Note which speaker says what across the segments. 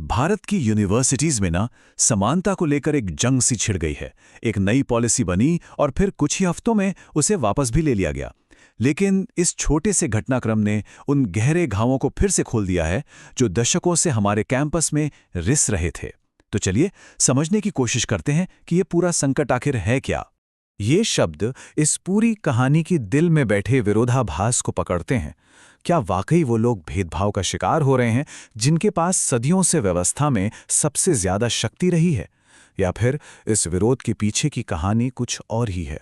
Speaker 1: भारत की यूनिवर्सिटीज में ना समानता को लेकर एक जंग सी छिड़ गई है। एक नई पॉलिसी बनी और फिर कुछ ही हफ्तों में उसे वापस भी ले लिया गया। लेकिन इस छोटे से घटनाक्रम ने उन गहरे घावों को फिर से खोल दिया है जो दशकों से हमारे कैंपस में रिस रहे थे। तो चलिए समझने की कोशिश करते हैं कि ये पूरा संकट आखिर है क्या। ये शब्द इस पूरी कहानी की दिल में बैठे विरोधाभास को पकड़ते हैं। क्या वाकई वो लोग भेदभाव का शिकार हो रहे हैं जिनके पास सदियों से व्यवस्था में सबसे ज्यादा शक्ति रही है, या फिर इस विरोध के पीछे की कहानी कुछ और ही है?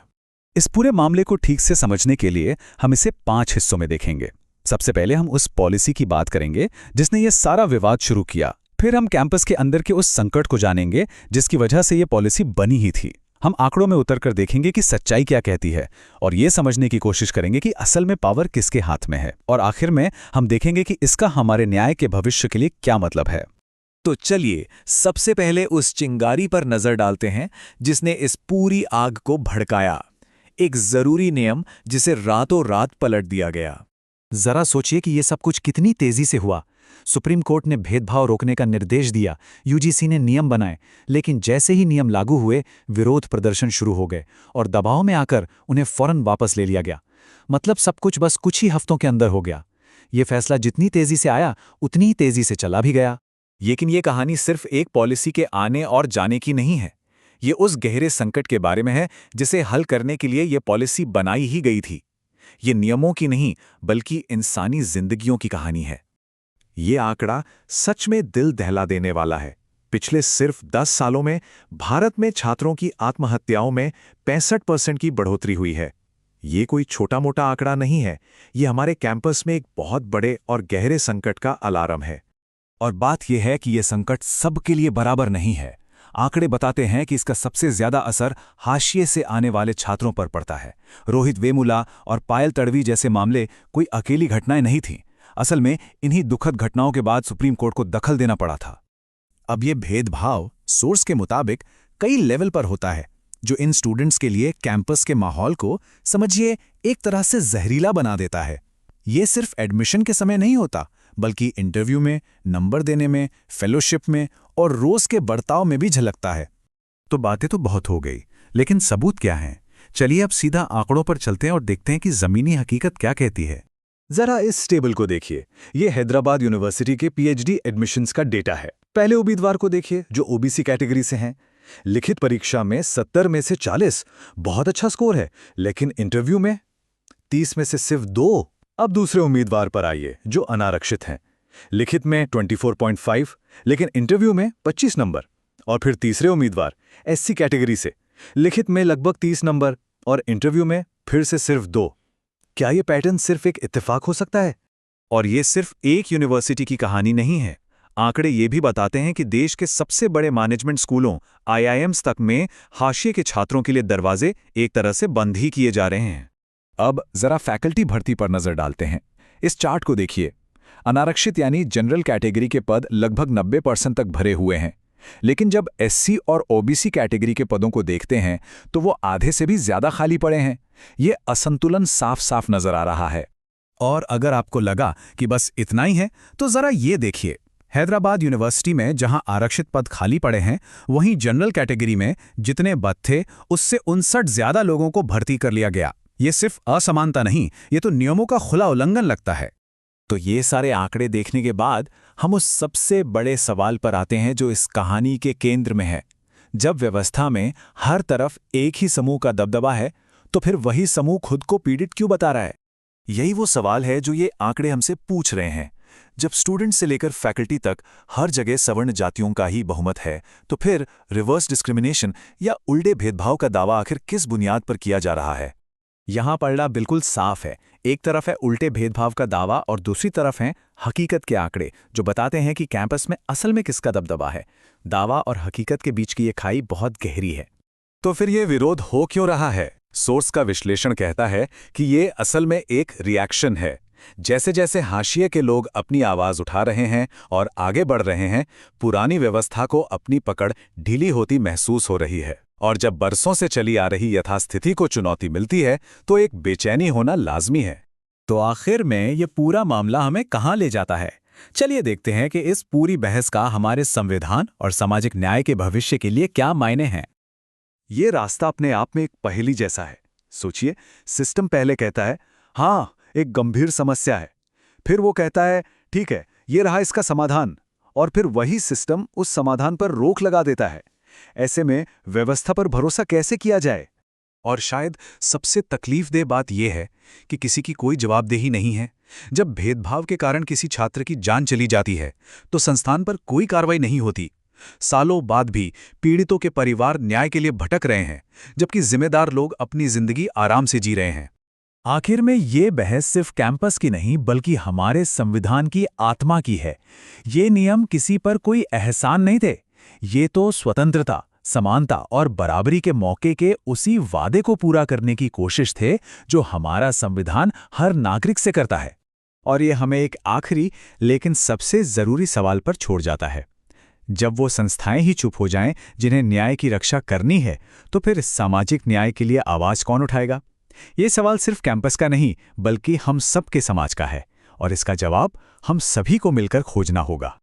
Speaker 1: इस पूरे मामले को ठीक से समझने के लिए हम इसे 5 हिस्सों में देखेंगे। सबसे पहले हम उस पॉलिसी की बात करेंगे जिसने ये सारा विवाद शुरू किया। फिर हम कैंपस के अंदर के उस संकट को जानेंगे जिसकी वजह से ये पॉलिसी बनी ही थी। हम आंकड़ों में उतरकर देखेंगे कि सच्चाई क्या कहती है और ये समझने की कोशिश करेंगे कि असल में पावर किसके हाथ में है। और आखिर में हम देखेंगे कि इसका हमारे न्याय के भविष्य के लिए क्या मतलब है।
Speaker 2: तो चलिए सबसे पहले उस चिंगारी पर नजर डालते हैं जिसने इस पूरी आग को भड़काया। एक जरूरी नियम जिसे रातों रात पलट दिया गया।
Speaker 1: जरा सोचिए कि ये सब कुछ कितनी तेजी से हुआ। सुप्रीम कोर्ट ने भेदभाव रोकने का निर्देश दिया, यूजीसी ने नियम बनाए, लेकिन जैसे ही नियम लागू हुए विरोध प्रदर्शन शुरू हो गए और दबाव में आकर उन्हें फौरन वापस ले लिया गया। मतलब सब कुछ बस कुछ ही हफ्तों के अंदर हो गया। ये फैसला जितनी तेजी से आया उतनी ही तेजी से चला भी गया।
Speaker 2: लेकिन ये कहानी सिर्फ एक पॉलिसी के आने और जाने की नहीं है। ये उस गहरे संकट के बारे में है जिसे हल करने के लिए ये पॉलिसी बनाई ही गई थी। ये नियमों की नहीं बल्कि इंसानी जिंदगियों की कहानी है। ये आंकड़ा सच में दिल दहला देने वाला है। पिछले सिर्फ 10 सालों में भारत में छात्रों की आत्महत्याओं में 65% की बढ़ोतरी हुई है। ये कोई छोटा मोटा आंकड़ा नहीं है। ये हमारे कैंपस में एक बहुत बड़े और गहरे संकट का अलार्म है।
Speaker 1: और बात यह है कि यह संकट सबके लिए बराबर नहीं है। आंकड़े बताते हैं कि इसका सबसे ज्यादा असर हाशिए से आने वाले छात्रों पर पड़ता है। रोहित वेमुला और पायल तड़वी जैसे मामले कोई अकेली घटनाएं नहीं थीं। असल में इन्हीं दुखद घटनाओं के बाद सुप्रीम कोर्ट को दखल देना पड़ा था। अब ये भेदभाव सोर्स के मुताबिक कई लेवल पर होता है, जो इन स्टूडेंट्स के लिए कैंपस के माहौल को समझिए एक तरह से जहरीला बना देता है। ये सिर्फ एडमिशन के समय नहीं होता, बल्कि इंटरव्यू में, नंबर देने में, फेलोशिप में और रोज के बर्ताव में भी झलकता है। तो बातें तो बहुत हो गई, लेकिन सबूत क्या हैं? चलिए अब सीधा आंकड़ों पर चलते हैं और देखते हैं कि जमीनी हकीकत क्या कहती है।
Speaker 2: जरा इस टेबल को देखिए। ये हैदराबाद यूनिवर्सिटी के पीएचडी एडमिशन्स का डेटा है। पहले उम्मीदवार को देखिए जो ओबीसी कैटेगरी से हैं। लिखित परीक्षा में 70 में से 40, बहुत अच्छा स्कोर है, लेकिन इंटरव्यू में 30 में से सिर्फ 2। अब दूसरे उम्मीदवार पर आइए जो अनारक्षित हैं। लिखित में 24.5, लेकिन इंटरव्यू में 25 नंबर। और फिर तीसरे उम्मीदवार एससी कैटेगरी से, लिखित में लगभग 30 नंबर और इंटरव्यू में फिर से सिर्फ 2। क्या ये पैटर्न सिर्फ एक इत्तेफाक हो सकता है? और ये सिर्फ एक यूनिवर्सिटी की कहानी नहीं है। आंकड़े ये भी बताते हैं कि देश के सबसे बड़े मैनेजमेंट स्कूलों आईआईएम्स तक में हाशिए के छात्रों के लिए दरवाजे एक तरह से बंद ही किए जा रहे हैं। अब जरा फैकल्टी भर्ती पर नजर डालते हैं। इस चार्ट को देखिए। अनारक्षित यानी जनरल कैटेगरी के पद लगभग 90% तक भरे हुए हैं, लेकिन जब एससी और ओबीसी कैटेगरी के पदों को देखते हैं तो वो आधे से भी ज्यादा खाली पड़े हैं। ये असंतुलन साफ साफ नजर आ रहा है। और अगर आपको लगा कि बस इतना ही है तो जरा ये देखिए। हैदराबाद यूनिवर्सिटी में जहां आरक्षित पद खाली पड़े हैं, वहीं जनरल कैटेगरी में जितने पद थे उससे 59 ज्यादा लोगों को भर्ती कर लिया गया। ये सिर्फ असमानता नहीं, ये तो नियमों का खुला उल्लंघन लगता है। तो ये सारे आंकड़े देखने के बाद हम उस सबसे बड़े सवाल पर आते हैं जो इस कहानी के केंद्र में है। जब व्यवस्था में हर तरफ एक ही समूह का दबदबा है, तो फिर वही समूह खुद को पीड़ित क्यों बता रहा है? यही वो सवाल है जो ये आंकड़े हमसे पूछ रहे हैं। जब स्टूडेंट से लेकर फैकल्टी तक हर जगह सवर्ण जातियों का ही बहुमत है, तो फिर रिवर्स डिस्क्रिमिनेशन या उल्टे भेदभाव का दावा आखिर किस बुनियाद पर किया जा रहा है? यहां पड़ना बिल्कुल साफ है। एक तरफ है उल्टे भेदभाव का दावा और दूसरी तरफ हैं हकीकत के आंकड़े जो बताते हैं कि कैंपस में असल में किसका दबदबा है। दावा और हकीकत के बीच की ये खाई बहुत गहरी है। तो फिर ये विरोध हो क्यों रहा है? सोर्स का विश्लेषण कहता है कि ये असल में एक रिएक्शन है। जैसे जैसे हाशिए के लोग अपनी आवाज उठा रहे हैं और आगे बढ़ रहे हैं, पुरानी व्यवस्था को अपनी पकड़ ढीली होती महसूस हो रही है। और जब बरसों से चली आ रही यथास्थिति को चुनौती मिलती है तो एक बेचैनी होना लाजमी है। तो आखिर में ये पूरा मामला हमें कहाँ ले जाता है? चलिए देखते हैं कि इस पूरी बहस का हमारे संविधान और सामाजिक न्याय के भविष्य के लिए क्या मायने हैं।
Speaker 1: ये रास्ता अपने आप में एक पहेली जैसा है। सोचिए, सिस्टम पहले कहता है हाँ, एक गंभीर समस्या है, फिर वो कहता है ठीक है, ये रहा इसका समाधान, और फिर वही सिस्टम उस समाधान पर रोक लगा देता है। ऐसे में व्यवस्था पर भरोसा कैसे किया जाए? और शायद सबसे तकलीफदेह बात यह है कि किसी की कोई जवाबदेही नहीं है। जब भेदभाव के कारण किसी छात्र की जान चली जाती है तो संस्थान पर कोई कार्रवाई नहीं होती। सालों बाद भी पीड़ितों के परिवार न्याय के लिए भटक रहे हैं, जबकि जिम्मेदार लोग अपनी जिंदगी आराम से जी रहे हैं।
Speaker 2: आखिर में ये बहस सिर्फ कैंपस की नहीं बल्कि हमारे संविधान की आत्मा की है। ये नियम किसी पर कोई एहसान नहीं थे, ये तो स्वतंत्रता, समानता और बराबरी के मौके के उसी वादे को पूरा करने की कोशिश थे जो हमारा संविधान हर नागरिक से करता है। और ये हमें एक आखिरी लेकिन सबसे जरूरी सवाल पर छोड़ जाता है। जब वो संस्थाएं ही चुप हो जाएं जिन्हें न्याय की रक्षा करनी है, तो फिर सामाजिक न्याय के लिए आवाज कौन उठाएगा? ये सवाल सिर्फ कैंपस का नहीं बल्कि हम सबके समाज का है, और इसका जवाब हम सभी को मिलकर खोजना होगा।